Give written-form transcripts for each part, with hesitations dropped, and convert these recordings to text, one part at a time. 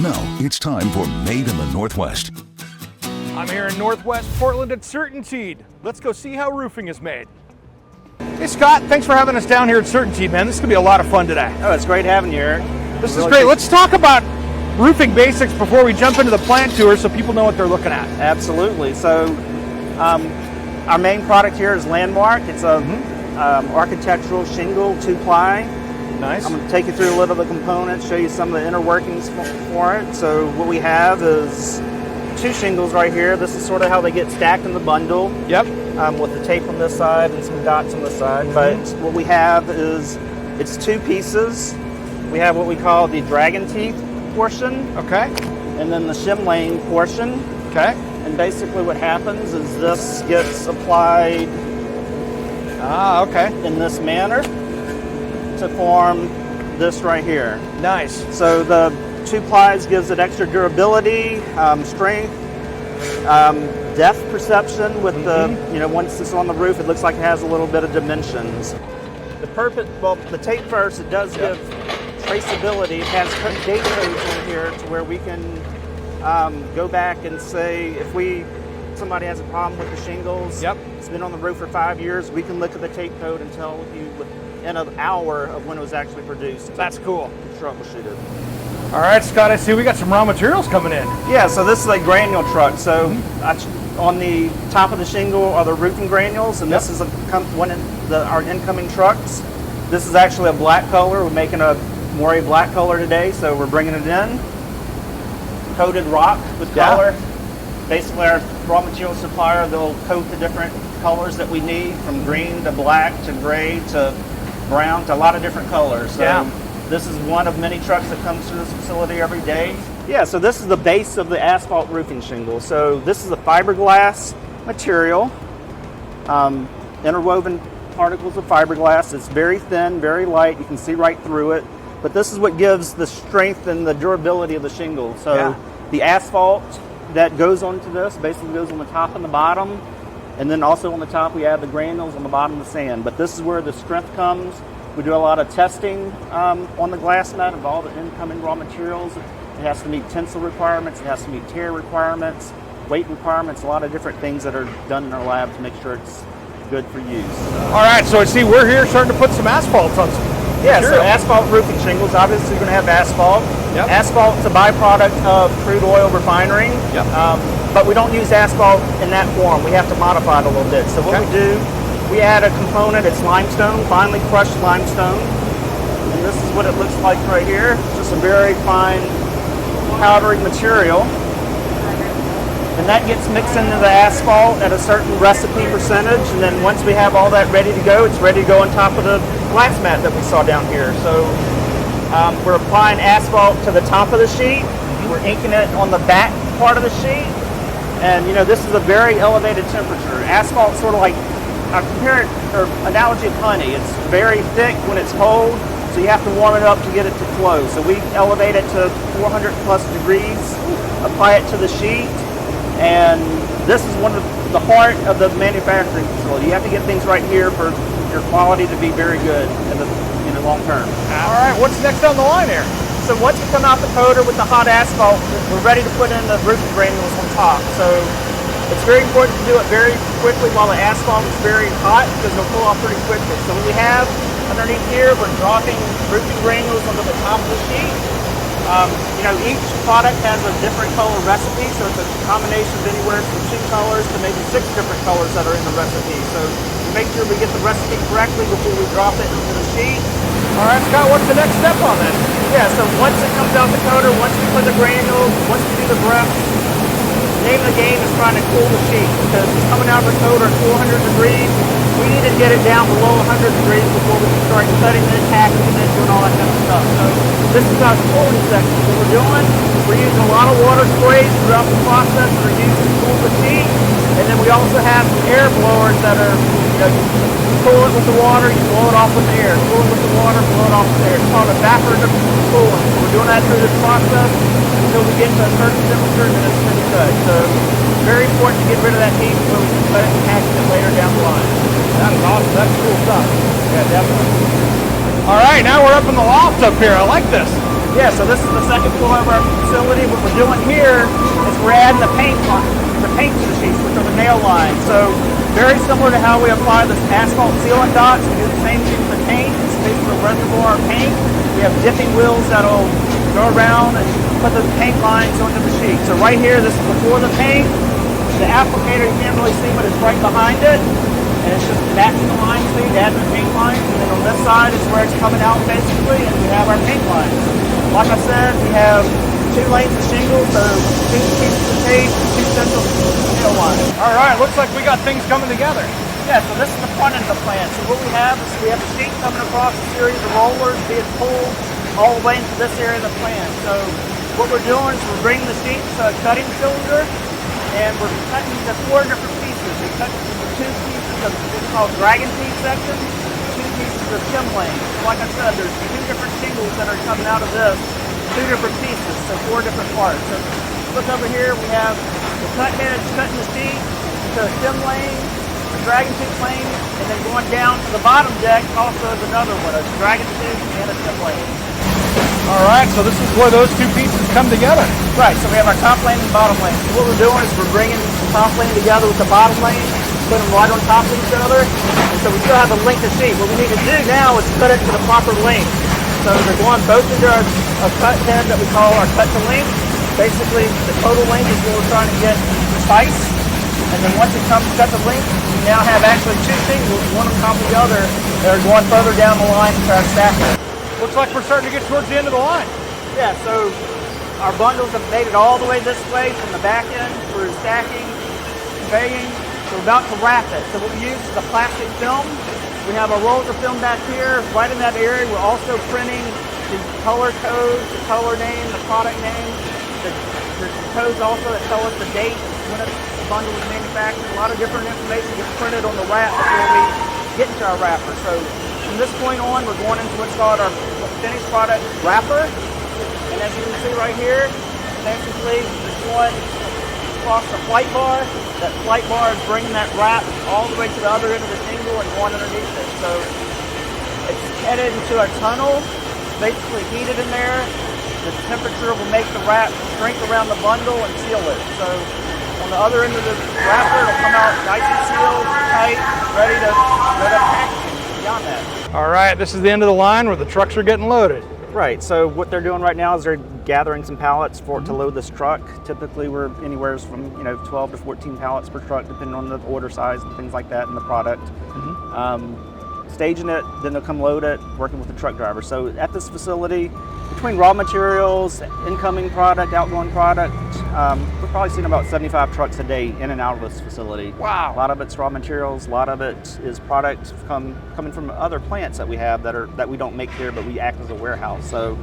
Now it's time for Made in the Northwest. I'm here in Northwest Portland at Certainteed. Let's go see how roofing is made. Hey Scott, thanks for having us down here at Certainteed, man. This is going to be a lot of fun today. Oh, it's great having you, Eric. This is great. Let's talk about roofing basics before we jump into the plant tour so people know what they're looking at. Absolutely. So our main product here is Landmark. It's a architectural shingle 2-ply. Nice. I'm going to take you through a little of the components, show you some of the inner workings for it. So what we have is 2 shingles right here. This is sort of how they get stacked in the bundle. Yep. With the tape on this side and some dots on this side. But what we have is, it's 2 pieces. We have what we call the dragon teeth portion. Okay. And then the shim laying portion. Okay. And basically what happens is this gets applied in this manner to form this right here. Nice. So the 2 plies gives it extra durability, strength, depth perception with the, once it's on the roof, it looks like it has a little bit of dimensions. The tape first, it does give traceability. It has date codes in here to where we can go back and say if somebody has a problem with the shingles, it's been on the roof for 5 years, we can look at the tape code and tell you within an hour of when it was actually produced. That's cool. Troubleshoot it. All right, Scott, I see we got some raw materials coming in. Yeah, so this is a granule truck. So on the top of the shingle are the roofing granules, and this is one of our incoming trucks. This is actually a black color. We're making a moire black color today, so we're bringing it in. Coated rock with color. Basically, our raw material supplier, they'll coat the different colors that we need, from green to black to gray to brown to a lot of different colors. So this is one of many trucks that comes through this facility every day. Yeah, so this is the base of the asphalt roofing shingle. So this is a fiberglass material, interwoven particles of fiberglass. It's very thin, very light. You can see right through it. But this is what gives the strength and the durability of the shingle. So the asphalt that goes onto this basically goes on the top and the bottom. And then also on the top we add the granules, on the bottom the sand. But this is where the strength comes. We do a lot of testing on the glass mat of all the incoming raw materials. It has to meet tensile requirements, it has to meet tear requirements, weight requirements, a lot of different things that are done in our lab to make sure it's good for use. All right, so I see we're here starting to put some asphalt on some material. So asphalt roofing shingles, obviously you're going to have asphalt. Asphalt is a byproduct of crude oil refinery, but we don't use asphalt in that form. We have to modify it a little bit. So what we do, we add a component, it's limestone, finely crushed limestone. And this is what it looks like right here. It's just a very fine powdery material. And that gets mixed into the asphalt at a certain recipe percentage. And then once we have all that ready to go, it's ready to go on top of the glass mat that we saw down here. So we're applying asphalt to the top of the sheet. We're inking it on the back part of the sheet. And this is a very elevated temperature. Asphalt sort of like, I compare it, or analogy of honey. It's very thick when it's cold, so you have to warm it up to get it to flow. So we elevate it to 400 plus degrees, apply it to the sheet, and this is one of the heart of the manufacturing facility. You have to get things right here for your quality to be very good in the long term. All right, what's next on the line here? So once we come out the coater with the hot asphalt, we're ready to put in the roofing granules on top. So it's very important to do it very quickly while the asphalt is very hot, because it'll pull off pretty quickly. So what we have underneath here, we're dropping roofing granules onto the top of the sheet. Each product has a different color recipe, so it's a combination of anywhere from 2 colors to maybe 6 different colors that are in the recipe. So we make sure we get the recipe correctly before we drop it into the sheet. All right, Scott, what's the next step on this? Yeah, so once it comes out the coater, once we put the granules, once we do the breath, the name of the game is trying to cool the sheet, because it's coming out of the coater at 400 degrees. We need to get it down below 100 degrees before we can start cutting it, hacking it, doing all that kind of stuff. So this is our cooling section. What we're doing, we're using a lot of water sprays throughout the process that are used to cool the sheet. And then we also have some air blowers that are, you cool it with the water, you blow it off with the air. Cool it with the water, blow it off with the air. It's called evaporative cooling. So we're doing that through this process until we get to a certain temperature, and it's pretty good. So it's very important to get rid of that heat so we can cut it and pack it later down the line. That is awesome. That's cool stuff. Yeah, definitely. All right, now we're up in the loft up here. I like this. Yeah, so this is the second floor of our facility. What we're doing here is we're adding the paint to the sheets, which are the nail lines. So very similar to how we apply the asphalt sealant dots, we do the same thing for paint. It's basically a reservoir of paint. We have dipping wheels that'll go around and put the paint lines onto the sheet. So right here, this is before the paint. The applicator, you can't really see, but it's right behind it. And it's just matching the line speed, adding the paint lines. And then on this side is where it's coming out basically, and we have our paint lines. Like I said, we have 2 lanes of shingles, so 2 pieces of tape, 2 central nail lines. All right, looks like we got things coming together. Yeah, so this is the front end of the plant. So what we have is we have a sheet coming across a series of rollers being pulled all the way into this area of the plant. So what we're doing is we're bringing the sheet to a cutting cylinder, and we're cutting into 4 different pieces. We cut into 2 pieces of what's called dragon teeth section, 2 pieces of stem lane. So like I said, there's 2 different shingles that are coming out of this, 2 different pieces, so 4 different parts. So look over here, we have the cut heads cutting the sheet to a stem lane, a dragon tooth lane, and then going down to the bottom deck also is another one, a dragon tooth and a stem lane. All right, so this is where those 2 pieces come together. Right, so we have our top lane and bottom lane. So what we're doing is we're bringing the top lane together with the bottom lane, put them right on top of each other, and so we still have a length of sheet. What we need to do now is cut it to the proper length. So they're going both into a cut head that we call our cut to length. Basically, the total length is what we're trying to get precise. And then once it comes cut to length, we now have actually 2 shingles, one on top of the other, that are going further down the line to our stacker. Looks like we're starting to get towards the end of the line. Yeah, so our bundles have made it all the way this way from the back end through stacking, conveying. So we're about to wrap it. So what we use is a plastic film. We have our rolls of film back here. Right in that area, we're also printing the color codes, the color name, the product name. There's codes also that tell us the date when the bundle was manufactured. A lot of different information gets printed on the wrap before we get into our wrapper. So from this point on, we're going into what's called our finished product wrapper. And as you can see right here, basically it's going across the flight bar. That flight bar is bringing that wrap all the way to the other end of the shingle and going underneath it. So it's headed into a tunnel, basically heated in there. The temperature will make the wrap shrink around the bundle and seal it. So on the other end of the wrapper, it'll come out nice and sealed, tight, ready to packaging beyond that. All right, this is the end of the line where the trucks are getting loaded. Right, so what they're doing right now is they're gathering some pallets to load this truck. Typically we're anywhere from 12 to 14 pallets per truck, depending on the order size and things like that and the product. Staging it, then they'll come load it, working with the truck driver. So at this facility, between raw materials, incoming product, outgoing product, we're probably seeing about 75 trucks a day in and out of this facility. Wow. A lot of it's raw materials, a lot of it is product coming from other plants that we have that we don't make here, but we act as a warehouse. So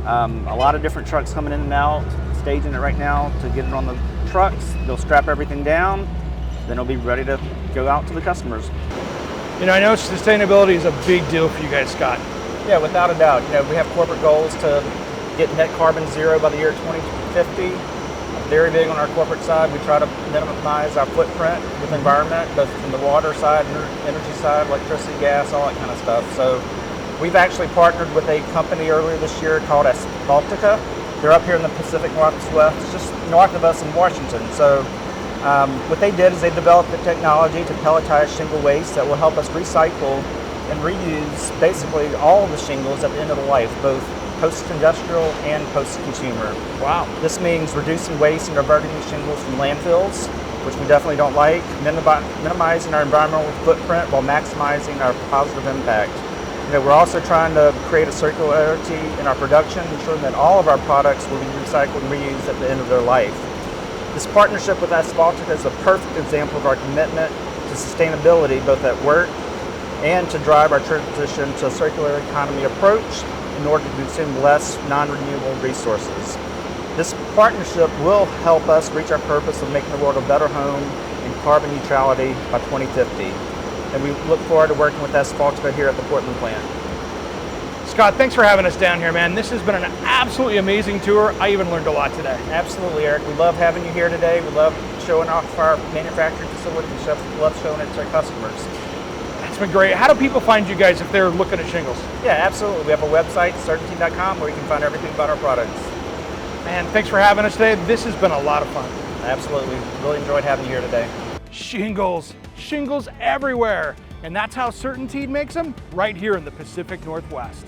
a lot of different trucks coming in and out, staging it right now to get it on the trucks. They'll strap everything down, then it'll be ready to go out to the customers. I know sustainability is a big deal for you guys, Scott. Yeah, without a doubt. We have corporate goals to get net carbon zero by the year 2050. Very big on our corporate side. We try to minimize our footprint with the environment, both from the water side, energy side, electricity, gas, all that kind of stuff. So we've actually partnered with a company earlier this year called Baltica. They're up here in the Pacific Northwest. It's just north of us in Washington. So what they did is they developed the technology to pelletize shingle waste that will help us recycle and reuse basically all of the shingles at the end of the life, both post-industrial and post-consumer. Wow. This means reducing waste and diverting shingles from landfills, which we definitely don't like, minimizing our environmental footprint while maximizing our positive impact. We're also trying to create a circularity in our production, ensuring that all of our products will be recycled and reused at the end of their life. This partnership with Baltica is a perfect example of our commitment to sustainability, both at work and to drive our transition to a circular economy approach in order to consume less non-renewable resources. This partnership will help us reach our purpose of making the world a better home and carbon neutrality by 2050. And we look forward to working with Baltica here at the Portland plant. Scott, thanks for having us down here, man. This has been an absolutely amazing tour. I even learned a lot today. Absolutely, Eric. We love having you here today. We love showing off our manufacturing facility. We love showing it to our customers. That's It's been great. How do people find you guys if they're looking at shingles? Yeah, absolutely. We have a website, Certainteed.com, where you can find everything about our products. Man, thanks for having us today. This has been a lot of fun. Absolutely. Really enjoyed having you here today. Shingles everywhere. And that's how Certainteed makes them, right here in the Pacific Northwest.